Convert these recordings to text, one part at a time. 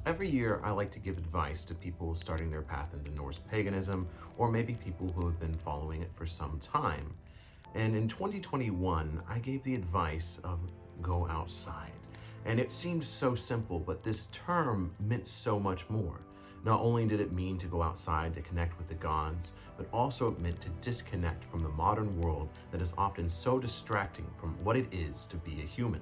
Every year, I like to give advice to people starting their path into Norse paganism, or maybe people who have been following it for some time. And in 2021, I gave the advice of go outside. And it seemed so simple, but this term meant so much more. Not only did it mean to go outside to connect with the gods, but also it meant to disconnect from the modern world that is often so distracting from what it is to be a human.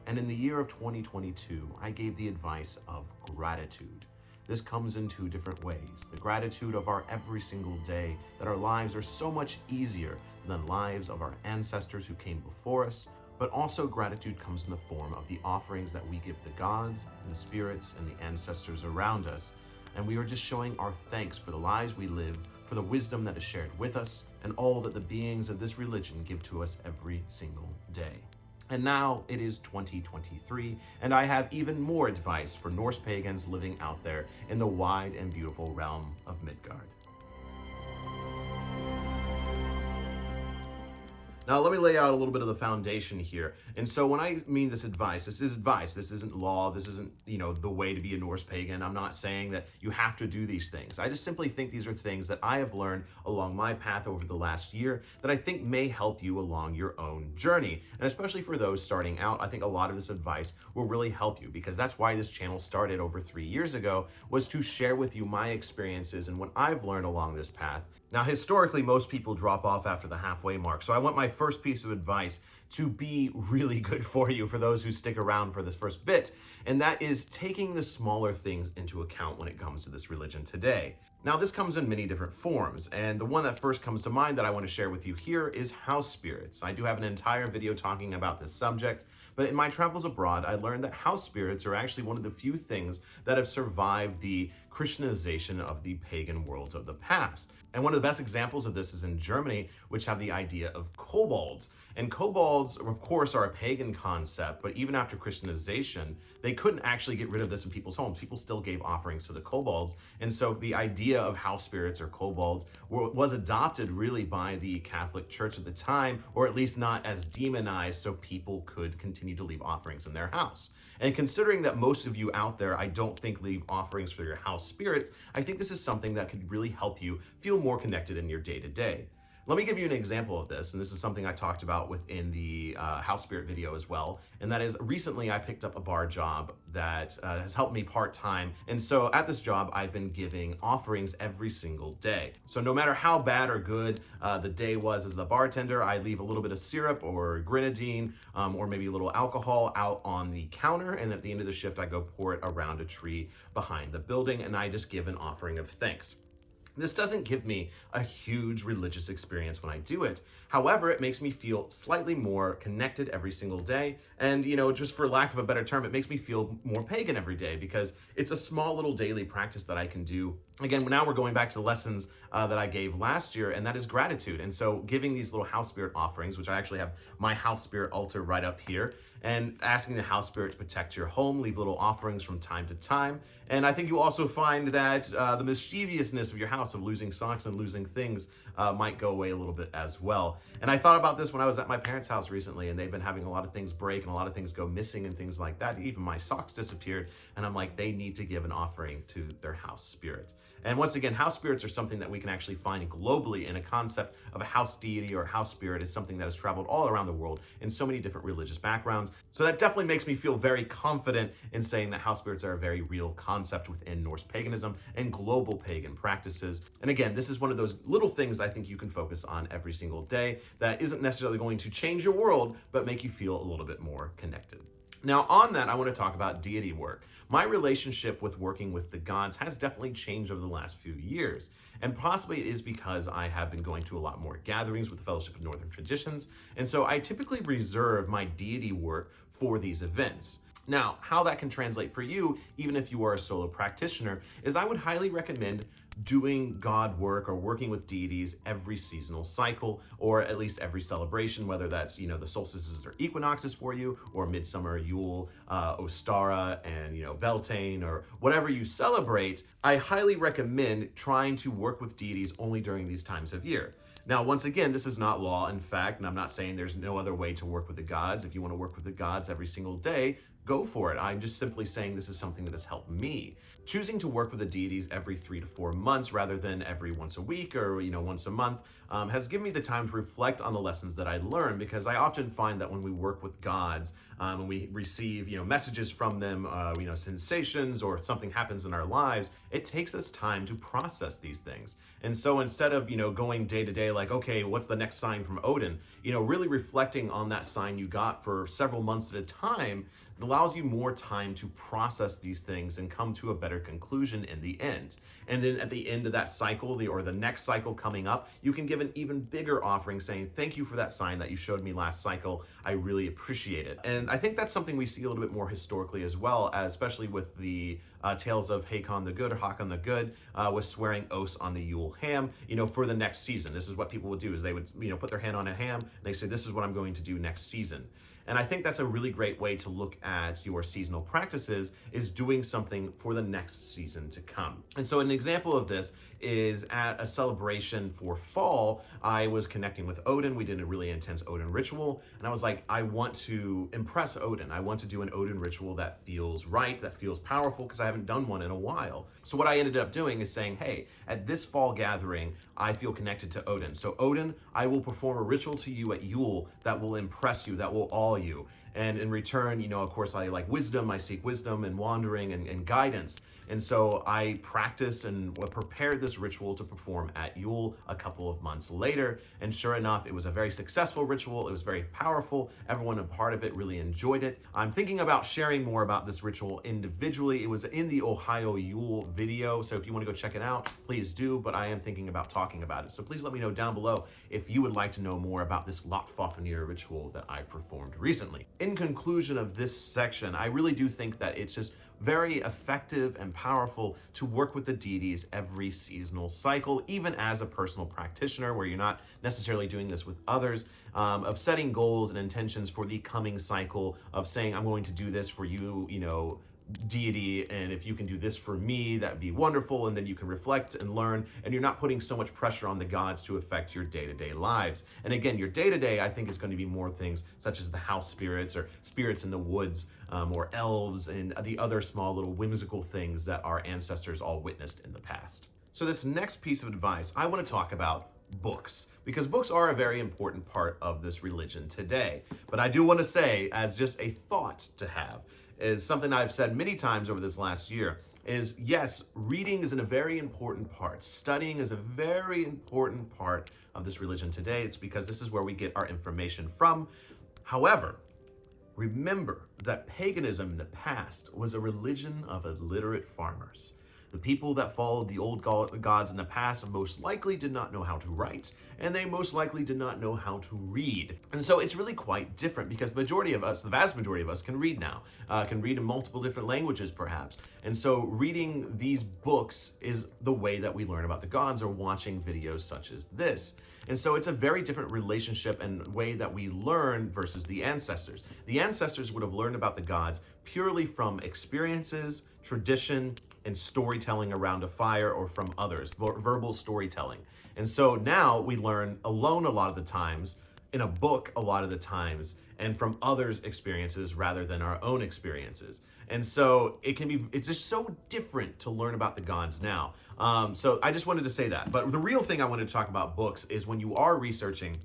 And in the year of 2022, I gave the advice of gratitude. This comes in two different ways. The gratitude of our every single day, that our lives are so much easier than lives of our ancestors who came before us, but also gratitude comes in the form of the offerings that we give the gods, and the spirits, and the ancestors around us. And we are just showing our thanks for the lives we live, for the wisdom that is shared with us, and all that the beings of this religion give to us every single day. And now it is 2023, and I have even more advice for Norse pagans living out there in the wide and beautiful realm of Midgard. Now, let me lay out a little bit of the foundation here. And so when I mean this is advice. This isn't law. This isn't, the way to be a Norse pagan. I'm not saying that you have to do these things. I just simply think these are things that I have learned along my path over the last year that I think may help you along your own journey. And especially for those starting out, I think a lot of this advice will really help you, because that's why this channel started over 3 years ago, was to share with you my experiences and what I've learned along this path. Now, historically, most people drop off after the halfway mark. So I want my first piece of advice to be really good for you, for those who stick around for this first bit. And that is taking the smaller things into account when it comes to this religion today. Now, this comes in many different forms, and the one that first comes to mind that I want to share with you here is house spirits. I do have an entire video talking about this subject, but in my travels abroad, I learned that house spirits are actually one of the few things that have survived the Christianization of the pagan worlds of the past. And one of the best examples of this is in Germany, which have the idea of kobolds. And kobolds, of course, are a pagan concept, but even after Christianization, they couldn't actually get rid of this in people's homes. People still gave offerings to the kobolds. And so the idea of house spirits or kobolds was adopted really by the Catholic Church at the time, or at least not as demonized, so people could continue to leave offerings in their house. And considering that most of you out there, I don't think leave offerings for your house spirits, I think this is something that could really help you feel more connected in your day-to-day. Let me give you an example of this, and this is something I talked about within the house spirit video as well, and that is recently I picked up a bar job that has helped me part-time, and so at this job I've been giving offerings every single day. So no matter how bad or good the day was as the bartender, I leave a little bit of syrup or grenadine or maybe a little alcohol out on the counter, and at the end of the shift I go pour it around a tree behind the building, and I just give an offering of thanks. This doesn't give me a huge religious experience when I do it. However, it makes me feel slightly more connected every single day. And, just for lack of a better term, it makes me feel more pagan every day, because it's a small little daily practice that I can do. Again, now we're going back to the lessons that I gave last year, and that is gratitude. And so giving these little house spirit offerings, which I actually have my house spirit altar right up here, and asking the house spirit to protect your home, leave little offerings from time to time. And I think you also find that the mischievousness of your house of losing socks and losing things might go away a little bit as well. And I thought about this when I was at my parents' house recently, and they've been having a lot of things break and a lot of things go missing and things like that. Even my socks disappeared, and I'm like, they need to give an offering to their house spirit. And once again, house spirits are something that we can actually find globally, and a concept of a house deity or a house spirit is something that has traveled all around the world in so many different religious backgrounds. So that definitely makes me feel very confident in saying that house spirits are a very real concept within Norse paganism and global pagan practices. And again, this is one of those little things I think you can focus on every single day that isn't necessarily going to change your world, but make you feel a little bit more connected. Now, on that, I want to talk about deity work. My relationship with working with the gods has definitely changed over the last few years, and possibly it is because I have been going to a lot more gatherings with the Fellowship of Northern Traditions, and so I typically reserve my deity work for these events. Now, how that can translate for you, even if you are a solo practitioner, is I would highly recommend doing God work or working with deities every seasonal cycle, or at least every celebration, whether that's, the solstices or equinoxes for you, or midsummer, Yule, Ostara, and, Beltane, or whatever you celebrate. I highly recommend trying to work with deities only during these times of year. Now, once again, this is not law, in fact, and I'm not saying there's no other way to work with the gods. If you want to work with the gods every single day, go for it. I'm just simply saying this is something that has helped me. Choosing to work with the deities every 3 to 4 months rather than every once a week or once a month has given me the time to reflect on the lessons that I learned, because I often find that when we work with gods and we receive messages from them, sensations, or something happens in our lives, it takes us time to process these things. And so instead of going day to day like, okay, what's the next sign from Odin, really reflecting on that sign you got for several months at a time, it allows you more time to process these things and come to a better conclusion in the end. And then at the end of that cycle, or the next cycle coming up, you can give an even bigger offering saying, thank you for that sign that you showed me last cycle. I really appreciate it. And I think that's something we see a little bit more historically as well, especially with the tales of Hakon the Good or Hakon the Good with swearing oaths on the Yule ham, for the next season. This is what people would do, is they would, put their hand on a ham and they say, this is what I'm going to do next season. And I think that's a really great way to look at your seasonal practices, is doing something for the next season to come. And so an example of this is at a celebration for fall, I was connecting with Odin. We did a really intense Odin ritual. And I was like, I want to impress Odin. I want to do an Odin ritual that feels right, that feels powerful, because I haven't done one in a while. So what I ended up doing is saying, hey, at this fall gathering, I feel connected to Odin. So Odin, I will perform a ritual to you at Yule that will impress you, that will awe you. And in return, of course, I like wisdom. I seek wisdom and wandering and guidance. And so I practiced and prepared this ritual to perform at Yule a couple of months later. And sure enough, it was a very successful ritual. It was very powerful. Everyone a part of it really enjoyed it. I'm thinking about sharing more about this ritual individually. It was in the Ohio Yule video. So if you want to go check it out, please do. But I am thinking about talking about it. So please let me know down below if you would like to know more about this Lotfafnir ritual that I performed recently. In conclusion of this section, I really do think that it's just very effective and powerful to work with the deities every seasonal cycle, even as a personal practitioner where you're not necessarily doing this with others, of setting goals and intentions for the coming cycle, of saying, I'm going to do this for you, deity, and if you can do this for me, that'd be wonderful. And then you can reflect and learn, and you're not putting so much pressure on the gods to affect your day-to-day lives. And again, your day-to-day, I think, is going to be more things such as the house spirits or spirits in the woods, or elves and the other small little whimsical things that our ancestors all witnessed in the past. So this next piece of advice, I want to talk about books, because books are a very important part of this religion today. But I do want to say, as just a thought to have, is something I've said many times over this last year, is yes, reading is a very important part. Studying is a very important part of this religion today. It's because this is where we get our information from. However, remember that paganism in the past was a religion of illiterate farmers. The people that followed the old gods in the past most likely did not know how to write, and they most likely did not know how to read. And so it's really quite different, because the majority of us, the vast majority of us, can read now, can read in multiple different languages perhaps. And so reading these books is the way that we learn about the gods, or watching videos such as this. And so it's a very different relationship and way that we learn versus the ancestors. The ancestors would have learned about the gods purely from experiences, tradition, and storytelling around a fire, or from others, verbal storytelling. And so now we learn alone a lot of the times, in a book a lot of the times, and from others' experiences rather than our own experiences. And so it's just so different to learn about the gods now. So I just wanted to say that. But the real thing I wanted to talk about books is when you are researching,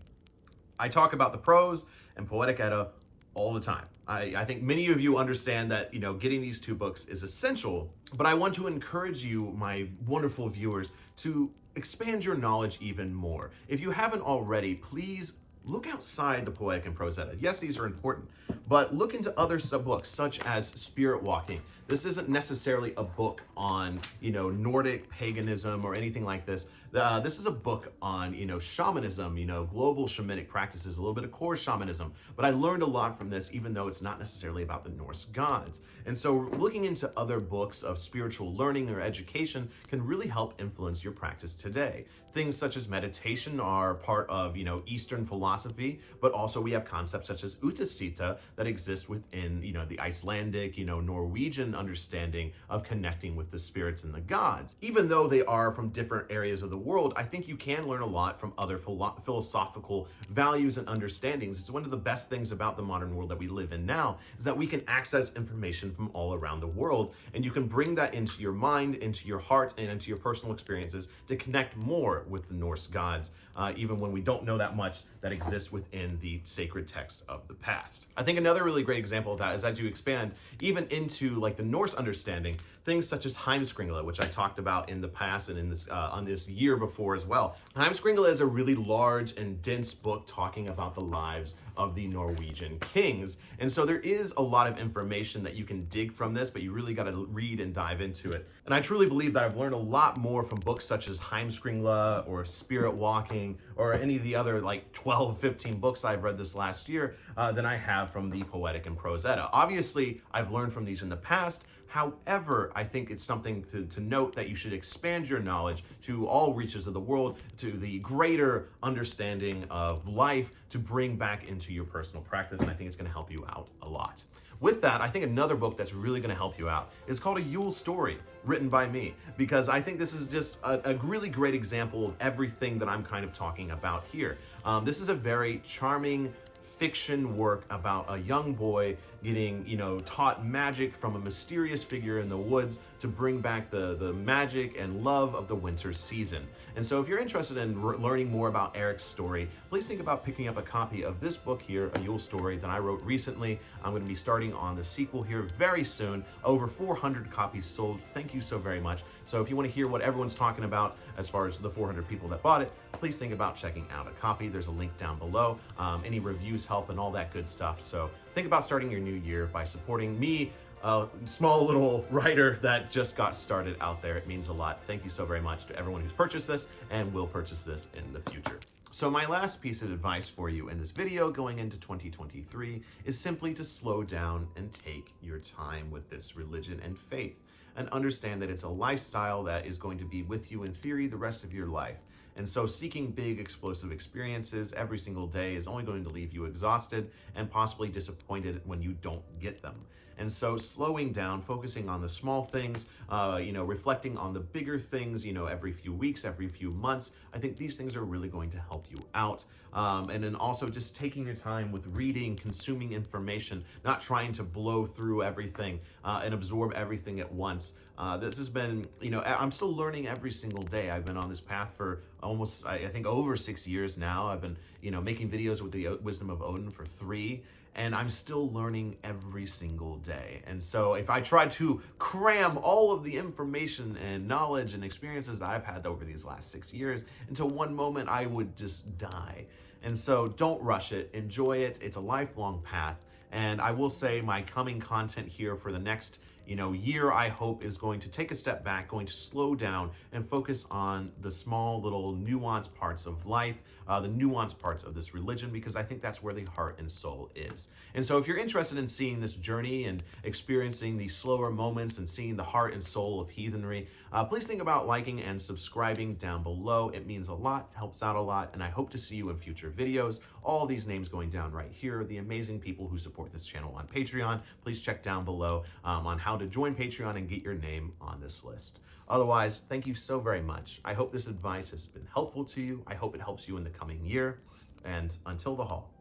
I talk about the prose and Poetic Edda all the time. I think many of you understand that, getting these two books is essential, but I want to encourage you, my wonderful viewers, to expand your knowledge even more. If you haven't already, please look outside the Poetic and Prose Edda. Yes, these are important, but look into other books such as Spirit Walking. This isn't necessarily a book on, Nordic paganism or anything like this. This is a book on, shamanism, global shamanic practices, a little bit of core shamanism. But I learned a lot from this, even though it's not necessarily about the Norse gods. And so looking into other books of spiritual learning or education can really help influence your practice today. Things such as meditation are part of, Eastern philosophy philosophy, but also we have concepts such as utasita that exist within, the Icelandic, Norwegian understanding of connecting with the spirits and the gods. Even though they are from different areas of the world, I think you can learn a lot from other philosophical values and understandings. It's one of the best things about the modern world that we live in now, is that we can access information from all around the world, and you can bring that into your mind, into your heart, and into your personal experiences to connect more with the Norse gods, even when we don't know that much that exists within the sacred texts of the past. I think another really great example of that is as you expand even into like the Norse understanding, things such as Heimskringla, which I talked about in the past and in this on this year before as well. Heimskringla is a really large and dense book talking about the lives of the Norwegian kings. And so there is a lot of information that you can dig from this, but you really got to read and dive into it. And I truly believe that I've learned a lot more from books such as Heimskringla or Spirit Walking or any of the other like 12, 15 books I've read this last year than I have from the Poetic and Prose Edda. Obviously, I've learned from these in the past. However, I think it's something to note that you should expand your knowledge to all reaches of the world, to the greater understanding of life, to bring back into your personal practice, and I think it's going to help you out a lot. With that, I think another book that's really going to help you out is called A Yule Story, written by me, because I think this is just a really great example of everything that I'm kind of talking about here. This is a very charming fiction work about a young boy getting, taught magic from a mysterious figure in the woods to bring back the magic and love of the winter season. And so if you're interested in learning more about Eric's story, please think about picking up a copy of this book here, A Yule Story, that I wrote recently. I'm going to be starting on the sequel here very soon. Over 400 copies sold. Thank you so very much. So if you want to hear what everyone's talking about as far as the 400 people that bought it, please think about checking out a copy. There's a link down below. Any reviews help and all that good stuff. So think about starting your new year by supporting me, a small little writer that just got started out there. It means a lot. Thank you so very much to everyone who's purchased this and will purchase this in the future. So my last piece of advice for you in this video going into 2023 is simply to slow down and take your time with this religion and faith, and understand that it's a lifestyle that is going to be with you in theory the rest of your life. And so seeking big explosive experiences every single day is only going to leave you exhausted and possibly disappointed when you don't get them. And so slowing down, focusing on the small things, reflecting on the bigger things, every few weeks, every few months, I think these things are really going to help you out. And then also just taking your time with reading, consuming information, not trying to blow through everything and absorb everything at once. This has been, I'm still learning every single day. I've been on this path for almost, I think, over 6 years now. I've been, making videos with the Wisdom of Odin for 3, and I'm still learning every single day. And so if I try to cram all of the information and knowledge and experiences that I've had over these last 6 years into one moment, I would just die. And so don't rush it, enjoy it. It's a lifelong path. And I will say my coming content here for the next year, I hope, is going to take a step back, going to slow down and focus on the small little nuanced parts of life, the nuanced parts of this religion, because I think that's where the heart and soul is. And so if you're interested in seeing this journey and experiencing these slower moments and seeing the heart and soul of heathenry, please think about liking and subscribing down below. It means a lot, helps out a lot, and I hope to see you in future videos. All these names going down right here are the amazing people who support this channel on Patreon. Please check down below on how to join Patreon and get your name on this list. Otherwise, thank you so very much. I hope this advice has been helpful to you. I hope it helps you in the coming year. And until the hall,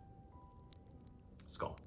Skull.